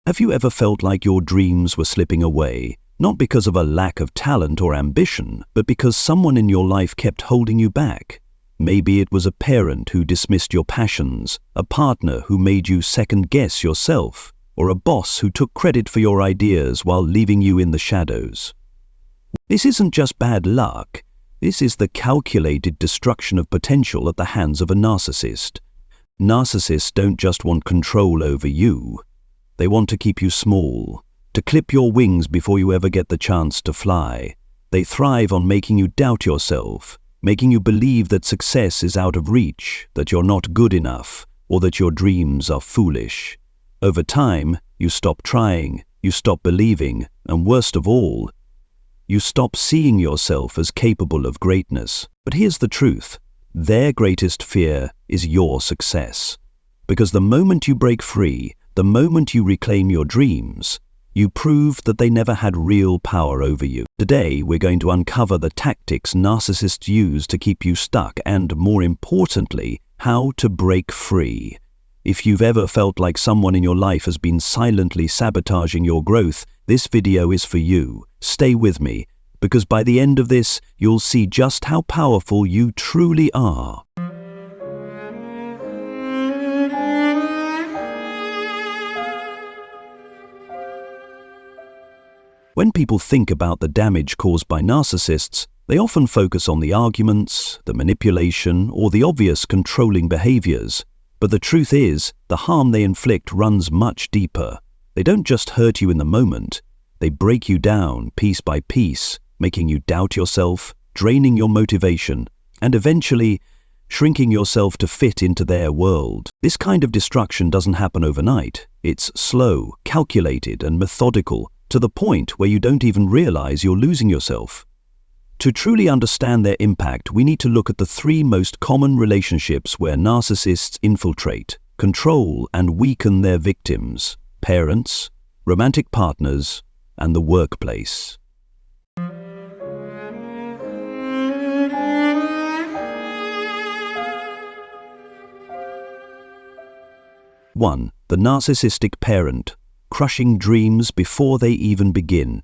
Have you ever felt like your dreams were slipping away, not because of a lack of talent or ambition, but because someone in your life kept holding you back? Maybe it was a parent who dismissed your passions, a partner who made you second-guess yourself, or a boss who took credit for your ideas while leaving you in the shadows. This isn't just bad luck. This is the calculated destruction of potential at the hands of a narcissist. Narcissists don't just want control over you. They want to keep you small, to clip your wings before you ever get the chance to fly. They thrive on making you doubt yourself, making you believe that success is out of reach, that you're not good enough, or that your dreams are foolish. Over time, you stop trying, you stop believing, and worst of all, you stop seeing yourself as capable of greatness. But here's the truth. Their greatest fear is your success. Because the moment you break free, the moment you reclaim your dreams, you prove that they never had real power over you. Today, we're going to uncover the tactics narcissists use to keep you stuck and, more importantly, how to break free. If you've ever felt like someone in your life has been silently sabotaging your growth, this video is for you. Stay with me, because by the end of this, you'll see just how powerful you truly are. When people think about the damage caused by narcissists, they often focus on the arguments, the manipulation, or the obvious controlling behaviors. But the truth is, the harm they inflict runs much deeper. They don't just hurt you in the moment. They break you down piece by piece, making you doubt yourself, draining your motivation, and eventually shrinking yourself to fit into their world. This kind of destruction doesn't happen overnight. It's slow, calculated, and methodical, to the point where you don't even realize you're losing yourself. To truly understand their impact, we need to look at the three most common relationships where narcissists infiltrate, control, and weaken their victims: parents, romantic partners, and the workplace. 1. The narcissistic parent, crushing dreams before they even begin.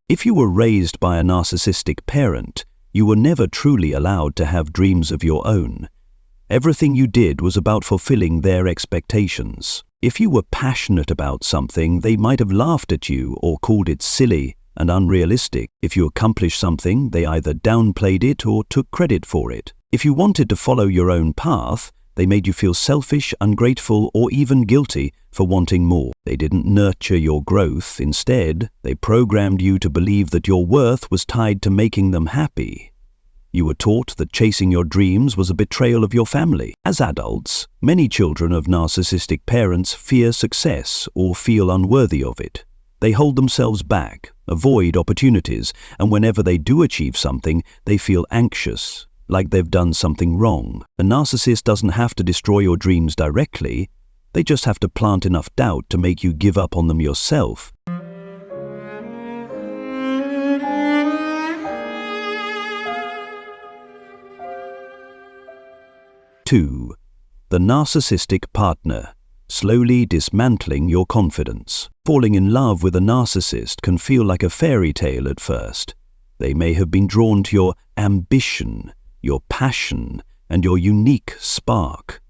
If you were raised by a narcissistic parent, you were never truly allowed to have dreams of your own. Everything you did was about fulfilling their expectations. If you were passionate about something, they might have laughed at you or called it silly and unrealistic. If you accomplished something, they either downplayed it or took credit for it. If you wanted to follow your own path, they made you feel selfish, ungrateful, or even guilty for wanting more. They didn't nurture your growth. Instead, they programmed you to believe that your worth was tied to making them happy. You were taught that chasing your dreams was a betrayal of your family. As adults, many children of narcissistic parents fear success or feel unworthy of it. They hold themselves back, avoid opportunities, and whenever they do achieve something, they feel anxious, like they've done something wrong. A narcissist doesn't have to destroy your dreams directly. They just have to plant enough doubt to make you give up on them yourself. Two, the narcissistic partner, slowly dismantling your confidence. Falling in love with a narcissist can feel like a fairy tale at first. They may have been drawn to your ambition, your passion, and your unique spark.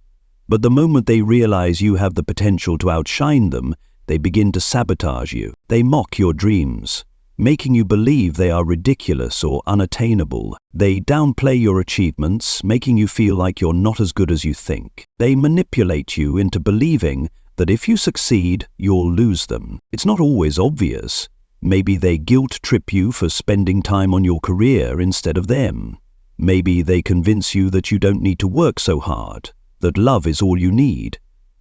But the moment they realize you have the potential to outshine them, they begin to sabotage you. They mock your dreams, making you believe they are ridiculous or unattainable. They downplay your achievements, making you feel like you're not as good as you think. They manipulate you into believing that if you succeed, you'll lose them. It's not always obvious. Maybe they guilt-trip you for spending time on your career instead of them. Maybe they convince you that you don't need to work so hard, that love is all you need.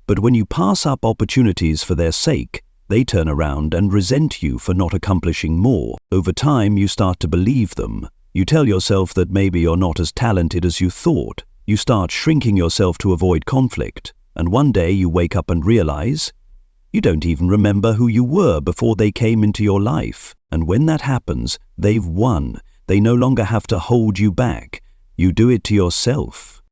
But when you pass up opportunities for their sake, they turn around and resent you for not accomplishing more. Over time, you start to believe them. You tell yourself that maybe you're not as talented as you thought. You start shrinking yourself to avoid conflict. And one day you wake up and realize you don't even remember who you were before they came into your life. And when that happens, they've won. They no longer have to hold you back. You do it to yourself.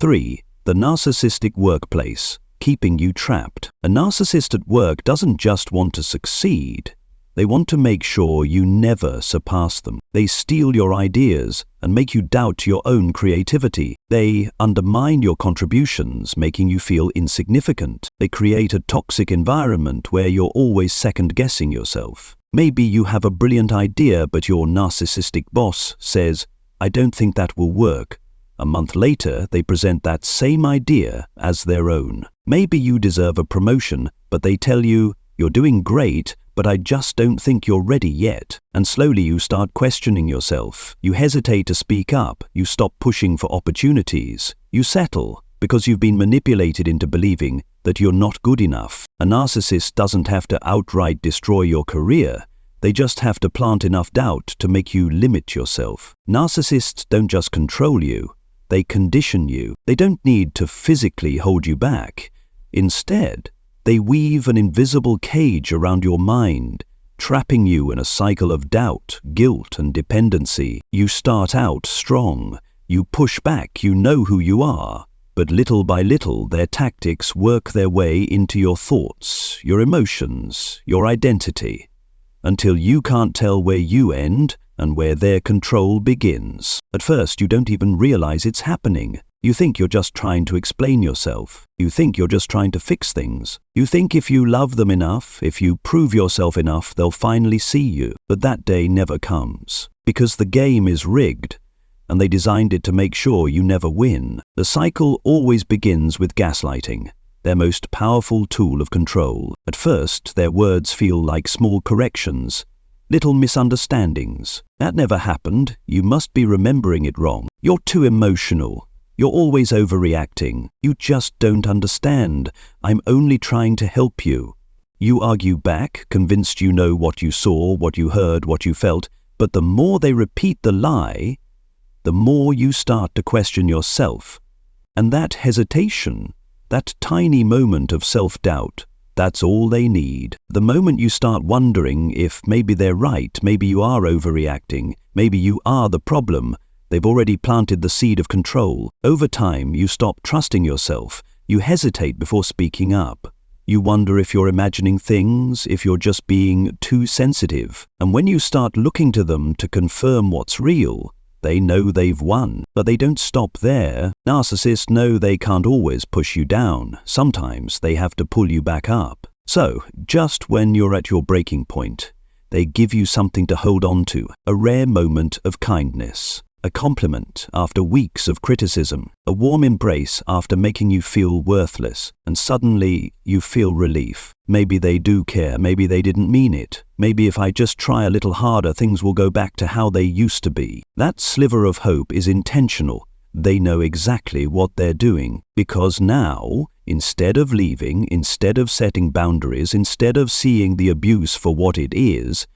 3. The narcissistic workplace, keeping you trapped. A narcissist at work doesn't just want to succeed. They want to make sure you never surpass them. They steal your ideas and make you doubt your own creativity. They undermine your contributions, making you feel insignificant. They create a toxic environment where you're always second-guessing yourself. Maybe you have a brilliant idea, but your narcissistic boss says, "I don't think that will work." A month later, they present that same idea as their own. Maybe you deserve a promotion, but they tell you, "You're doing great, but I just don't think you're ready yet." And slowly you start questioning yourself. You hesitate to speak up. You stop pushing for opportunities. You settle because you've been manipulated into believing that you're not good enough. A narcissist doesn't have to outright destroy your career. They just have to plant enough doubt to make you limit yourself. Narcissists don't just control you. They condition you. They don't need to physically hold you back. Instead, they weave an invisible cage around your mind, trapping you in a cycle of doubt, guilt, and dependency. You start out strong. You push back, you know who you are. But little by little, their tactics work their way into your thoughts, your emotions, your identity, until you can't tell where you end and where their control begins. At first, you don't even realize it's happening. You think you're just trying to explain yourself. You think you're just trying to fix things. You think if you love them enough, if you prove yourself enough, they'll finally see you. But that day never comes, because the game is rigged, and they designed it to make sure you never win. The cycle always begins with gaslighting, their most powerful tool of control. At first, their words feel like small corrections, little misunderstandings. "That never happened. You must be remembering it wrong. You're too emotional. You're always overreacting. You just don't understand. I'm only trying to help you." You argue back, convinced you know what you saw, what you heard, what you felt. But the more they repeat the lie, the more you start to question yourself. And that hesitation, that tiny moment of self-doubt, that's all they need. The moment you start wondering if maybe they're right, maybe you are overreacting, maybe you are the problem, they've already planted the seed of control. Over time, you stop trusting yourself. You hesitate before speaking up. You wonder if you're imagining things, if you're just being too sensitive. And when you start looking to them to confirm what's real, they know they've won. But they don't stop there. Narcissists know they can't always push you down. Sometimes they have to pull you back up. So, just when you're at your breaking point, they give you something to hold on to, a rare moment of kindness. A compliment after weeks of criticism, a warm embrace after making you feel worthless, and suddenly you feel relief. Maybe they do care, maybe they didn't mean it. Maybe if I just try a little harder, things will go back to how they used to be. That sliver of hope is intentional. They know exactly what they're doing, because now, instead of leaving, instead of setting boundaries, instead of seeing the abuse for what it is,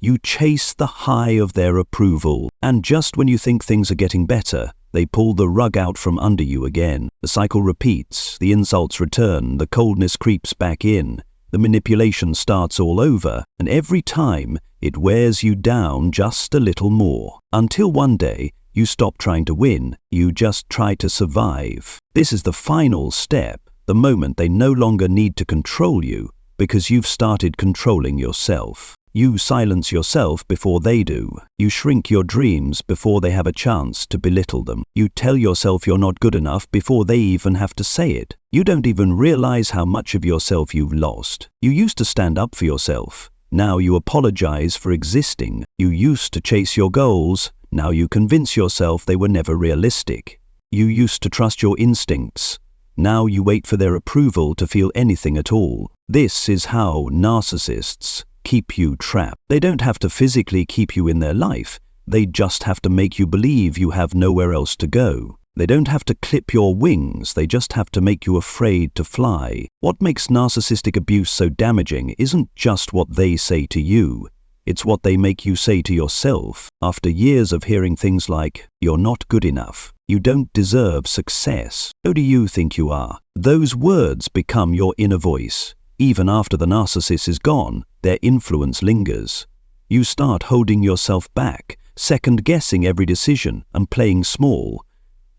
you chase the high of their approval. And just when you think things are getting better, they pull the rug out from under you again. The cycle repeats, the insults return, the coldness creeps back in, the manipulation starts all over, and every time it wears you down just a little more. Until one day, you stop trying to win, you just try to survive. This is the final step, the moment they no longer need to control you, because you've started controlling yourself. You silence yourself before they do. You shrink your dreams before they have a chance to belittle them. You tell yourself you're not good enough before they even have to say it. You don't even realize how much of yourself you've lost. You used to stand up for yourself. Now you apologize for existing. You used to chase your goals. Now you convince yourself they were never realistic. You used to trust your instincts. Now you wait for their approval to feel anything at all. This is how narcissists keep you trapped. They don't have to physically keep you in their life. They just have to make you believe you have nowhere else to go. They don't have to clip your wings. They just have to make you afraid to fly. What makes narcissistic abuse so damaging isn't just what they say to you. It's what they make you say to yourself. After years of hearing things like, "You're not good enough," "You don't deserve success," "Who do you think you are?" Those words become your inner voice. Even after the narcissist is gone, their influence lingers. You start holding yourself back, second-guessing every decision and playing small.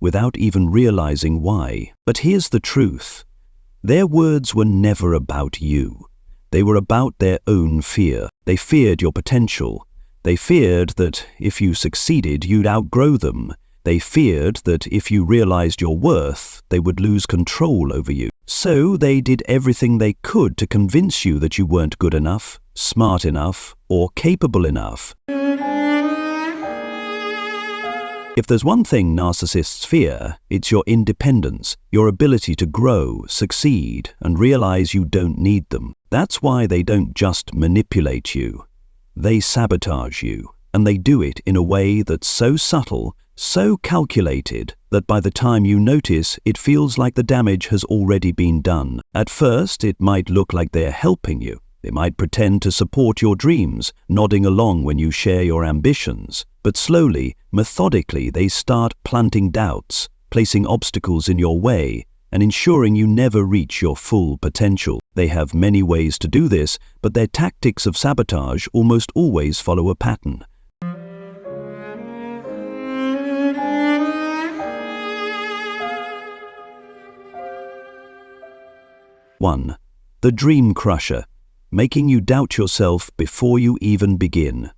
without even realizing why. But here's the truth. Their words were never about you. They were about their own fear. They feared your potential. They feared that if you succeeded, you'd outgrow them. They feared that if you realized your worth, they would lose control over you. So they did everything they could to convince you that you weren't good enough, smart enough, or capable enough. If there's one thing narcissists fear, it's your independence, your ability to grow, succeed, and realize you don't need them. That's why they don't just manipulate you. They sabotage you, and they do it in a way that's so subtle, so calculated, that by the time you notice, it feels like the damage has already been done. At first, it might look like they're helping you. They might pretend to support your dreams, nodding along when you share your ambitions. But slowly, methodically, they start planting doubts, placing obstacles in your way, and ensuring you never reach your full potential. They have many ways to do this, but their tactics of sabotage almost always follow a pattern. One, the dream crusher, making you doubt yourself before you even begin.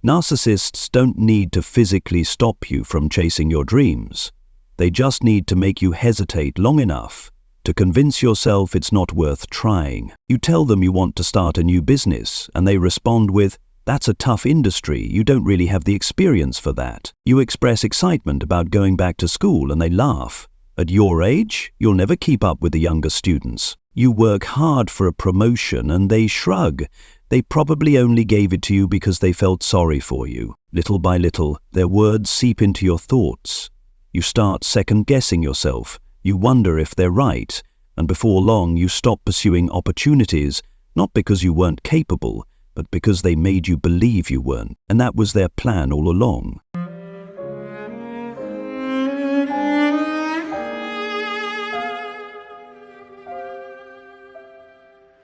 Narcissists don't need to physically stop you from chasing your dreams. They just need to make you hesitate long enough to convince yourself it's not worth trying. You tell them you want to start a new business, and they respond with, "That's a tough industry, you don't really have the experience for that." You express excitement about going back to school, and they laugh. "At your age, you'll never keep up with the younger students." You work hard for a promotion, and they shrug. They probably only gave it to you because they felt sorry for you. Little by little, their words seep into your thoughts. You start second-guessing yourself. You wonder if they're right, and before long you stop pursuing opportunities, not because you weren't capable, but because they made you believe you weren't, and that was their plan all along.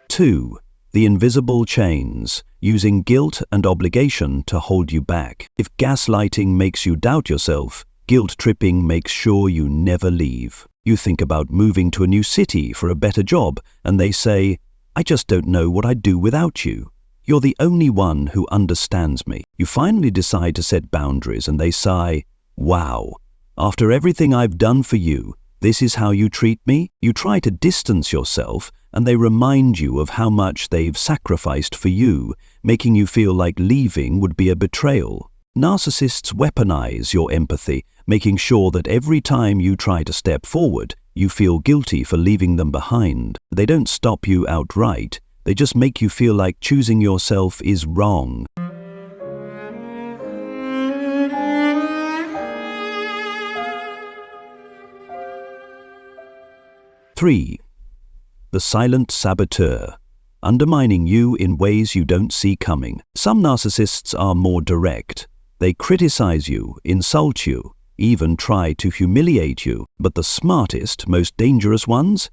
Two, the invisible chains, using guilt and obligation to hold you back. If gaslighting makes you doubt yourself, guilt-tripping makes sure you never leave. You think about moving to a new city for a better job, and they say, "I just don't know what I'd do without you. You're the only one who understands me." You finally decide to set boundaries, and they sigh, "Wow, after everything I've done for you, this is how you treat me?" You try to distance yourself, and they remind you of how much they've sacrificed for you, making you feel like leaving would be a betrayal. Narcissists weaponize your empathy, making sure that every time you try to step forward, you feel guilty for leaving them behind. They don't stop you outright, they just make you feel like choosing yourself is wrong. Three, the silent saboteur, undermining you in ways you don't see coming. Some narcissists are more direct. They criticize you, insult you, even try to humiliate you. But the smartest, most dangerous ones?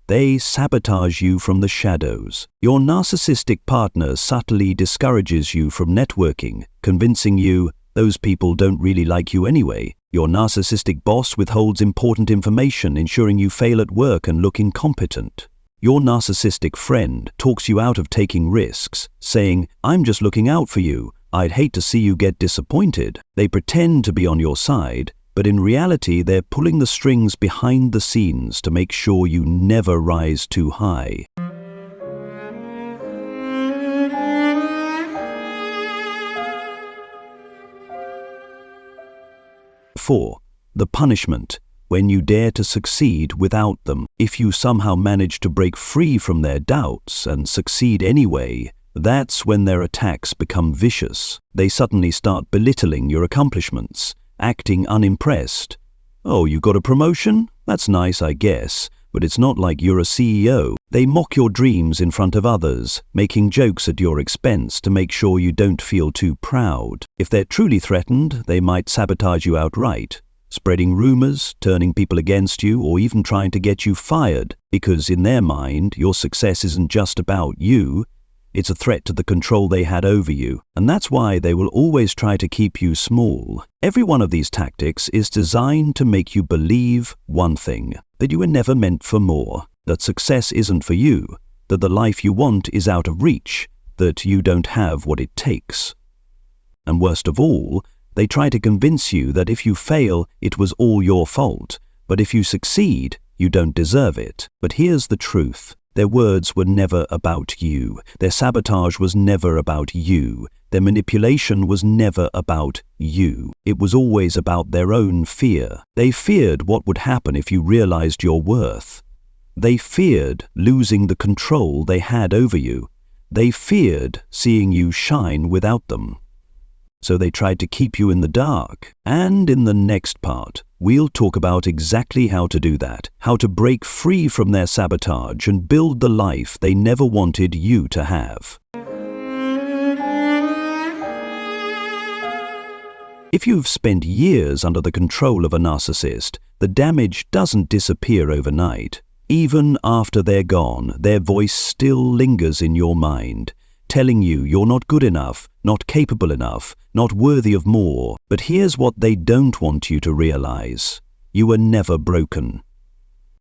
They sabotage you from the shadows. Your narcissistic partner subtly discourages you from networking, convincing you those people don't really like you anyway. Your narcissistic boss withholds important information, ensuring you fail at work and look incompetent. Your narcissistic friend talks you out of taking risks, saying, "I'm just looking out for you. I'd hate to see you get disappointed." They pretend to be on your side, but in reality they're pulling the strings behind the scenes to make sure you never rise too high. Four, the punishment, when you dare to succeed without them. If you somehow manage to break free from their doubts and succeed anyway, that's when their attacks become vicious. They suddenly start belittling your accomplishments, acting unimpressed. "Oh, you got a promotion? That's nice, I guess, but it's not like you're a CEO." They mock your dreams in front of others, making jokes at your expense to make sure you don't feel too proud. If they're truly threatened, they might sabotage you outright, spreading rumors, turning people against you, or even trying to get you fired, because in their mind, your success isn't just about you, It's a threat to the control they had over you, and that's why they will always try to keep you small. Every one of these tactics is designed to make you believe one thing, that you were never meant for more, that success isn't for you, that the life you want is out of reach, that you don't have what it takes. And worst of all, they try to convince you that if you fail, it was all your fault, but if you succeed, you don't deserve it. But here's the truth. Their words were never about you. Their sabotage was never about you. Their manipulation was never about you. It was always about their own fear. They feared what would happen if you realized your worth. They feared losing the control they had over you. They feared seeing you shine without them. So they tried to keep you in the dark. And in the next part, we'll talk about exactly how to do that, how to break free from their sabotage and build the life they never wanted you to have. If you've spent years under the control of a narcissist, the damage doesn't disappear overnight. Even after they're gone, their voice still lingers in your mind, telling you you're not good enough, not capable enough, not worthy of more. But here's what they don't want you to realize. You were never broken.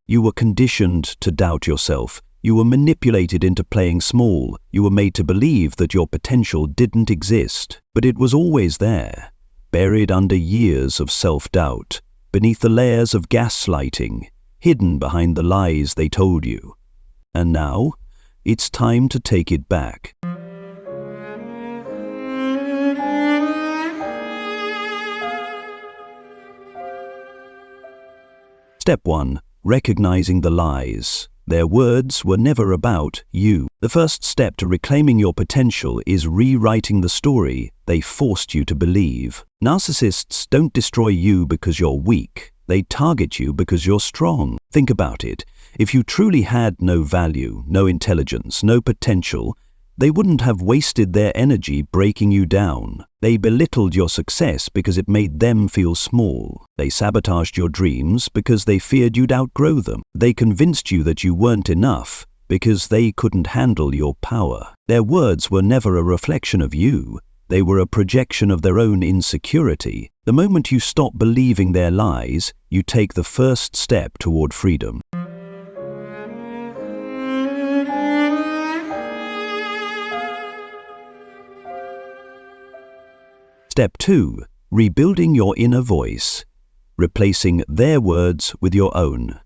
You were conditioned to doubt yourself. You were manipulated into playing small. You were made to believe that your potential didn't exist. But it was always there, buried under years of self-doubt, beneath the layers of gaslighting, hidden behind the lies they told you. And now, it's time to take it back. Step 1. Recognizing the lies. Their words were never about you. The first step to reclaiming your potential is rewriting the story they forced you to believe. Narcissists don't destroy you because you're weak. They target you because you're strong. Think about it. If you truly had no value, no intelligence, no potential, they wouldn't have wasted their energy breaking you down. They belittled your success because it made them feel small. They sabotaged your dreams because they feared you'd outgrow them. They convinced you that you weren't enough because they couldn't handle your power. Their words were never a reflection of you. They were a projection of their own insecurity. The moment you stop believing their lies, you take the first step toward freedom. Step 2. Rebuilding your inner voice. Replacing their words with your own.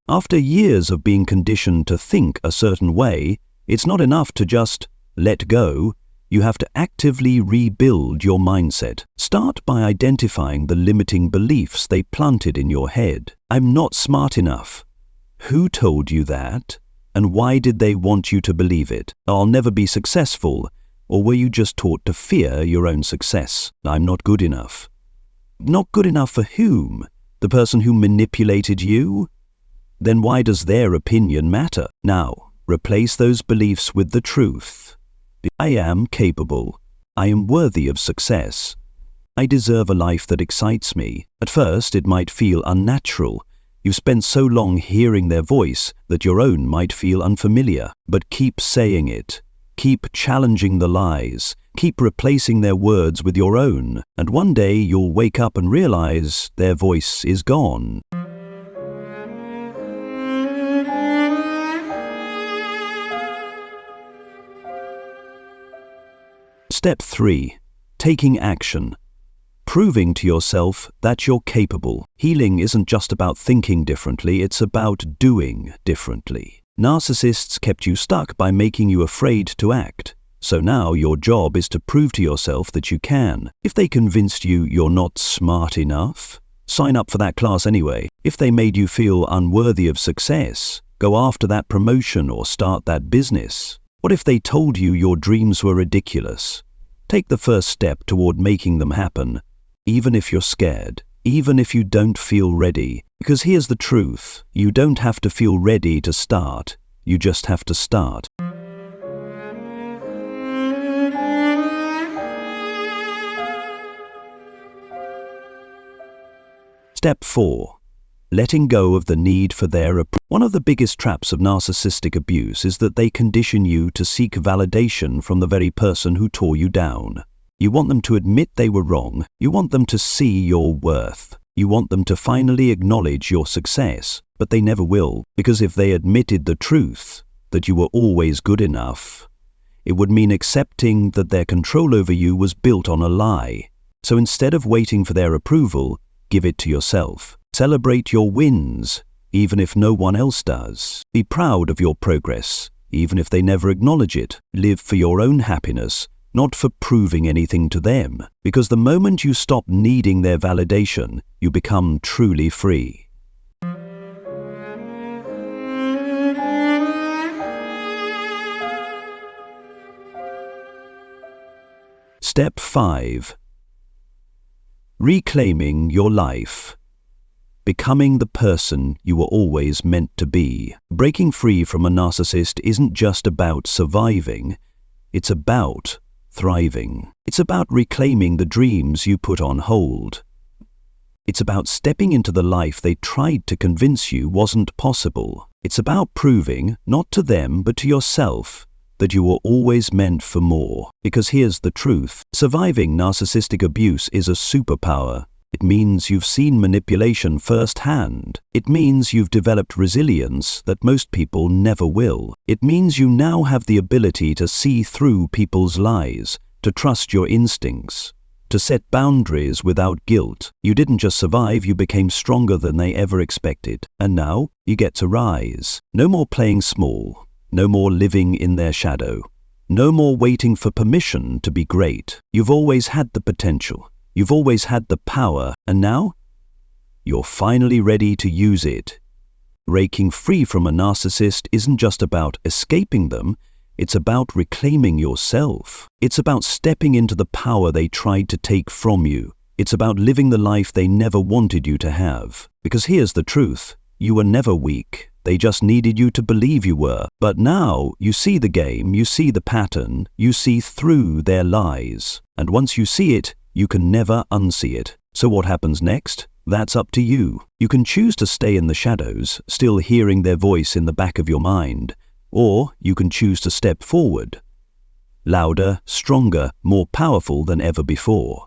After years of being conditioned to think a certain way, it's not enough to just let go. You have to actively rebuild your mindset. Start by identifying the limiting beliefs they planted in your head. I'm not smart enough. Who told you that? And why did they want you to believe it? I'll never be successful. Or were you just taught to fear your own success? I'm not good enough. Not good enough for whom? The person who manipulated you? Then why does their opinion matter? Now, replace those beliefs with the truth. I am capable. I am worthy of success. I deserve a life that excites me. At first, it might feel unnatural. You've spent so long hearing their voice that your own might feel unfamiliar. But keep saying it. Keep challenging the lies. Keep replacing their words with your own. And one day you'll wake up and realize their voice is gone. Step 3. Taking action. Proving to yourself that you're capable. Healing isn't just about thinking differently, it's about doing differently. Narcissists kept you stuck by making you afraid to act. So now your job is to prove to yourself that you can. If they convinced you you're not smart enough, sign up for that class anyway. If they made you feel unworthy of success, go after that promotion or start that business. What if they told you your dreams were ridiculous? Take the first step toward making them happen, even if you're scared, even if you don't feel ready. Because here's the truth, you don't have to feel ready to start, you just have to start. Step 4. letting go of the need for their approval. One of the biggest traps of narcissistic abuse is that they condition you to seek validation from the very person who tore you down. You want them to admit they were wrong. You want them to see your worth. You want them to finally acknowledge your success, but they never will, because if they admitted the truth, that you were always good enough, it would mean accepting that their control over you was built on a lie. So instead of waiting for their approval, give it to yourself. Celebrate your wins, even if no one else does. Be proud of your progress, even if they never acknowledge it. Live for your own happiness, not for proving anything to them, because the moment you stop needing their validation, you become truly free. Step 5. Reclaiming your life. Becoming the person you were always meant to be. Breaking free from a narcissist isn't just about surviving, it's about thriving. It's about reclaiming the dreams you put on hold. It's about stepping into the life they tried to convince you wasn't possible. It's about proving, not to them but to yourself, that you were always meant for more. Because here's the truth. Surviving narcissistic abuse is a superpower. It means you've seen manipulation firsthand. It means you've developed resilience that most people never will. It means you now have the ability to see through people's lies, to trust your instincts, to set boundaries without guilt. You didn't just survive, you became stronger than they ever expected. And now you get to rise. No more playing small. No more living in their shadow. No more waiting for permission to be great. You've always had the potential. You've always had the power, and now you're finally ready to use it. Breaking free from a narcissist isn't just about escaping them, it's about reclaiming yourself. It's about stepping into the power they tried to take from you. It's about living the life they never wanted you to have. Because here's the truth, you were never weak. They just needed you to believe you were. But now you see the game, you see the pattern, you see through their lies. And once you see it, you can never unsee it. So what happens next? That's up to you. You can choose to stay in the shadows, still hearing their voice in the back of your mind, or you can choose to step forward, louder, stronger, more powerful than ever before.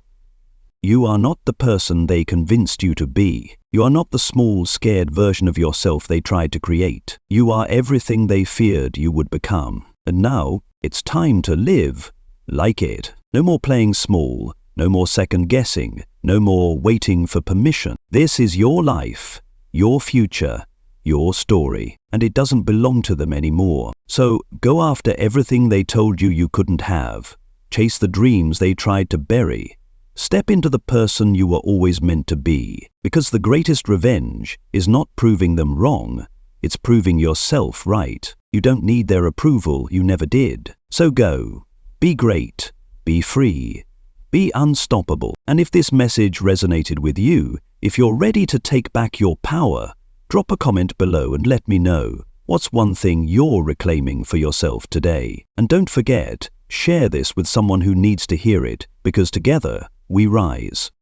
You are not the person they convinced you to be. You are not the small, scared version of yourself they tried to create. You are everything they feared you would become. And now, it's time to live like it. No more playing small. No more second-guessing, no more waiting for permission. This is your life, your future, your story, and it doesn't belong to them anymore. So go after everything they told you couldn't have. Chase the dreams they tried to bury. Step into the person you were always meant to be, because the greatest revenge is not proving them wrong, it's proving yourself right. You don't need their approval, you never did. So go, be great, be free. Be unstoppable. And if this message resonated with you, if you're ready to take back your power, drop a comment below and let me know what's one thing you're reclaiming for yourself today. And don't forget, share this with someone who needs to hear it, because together we rise.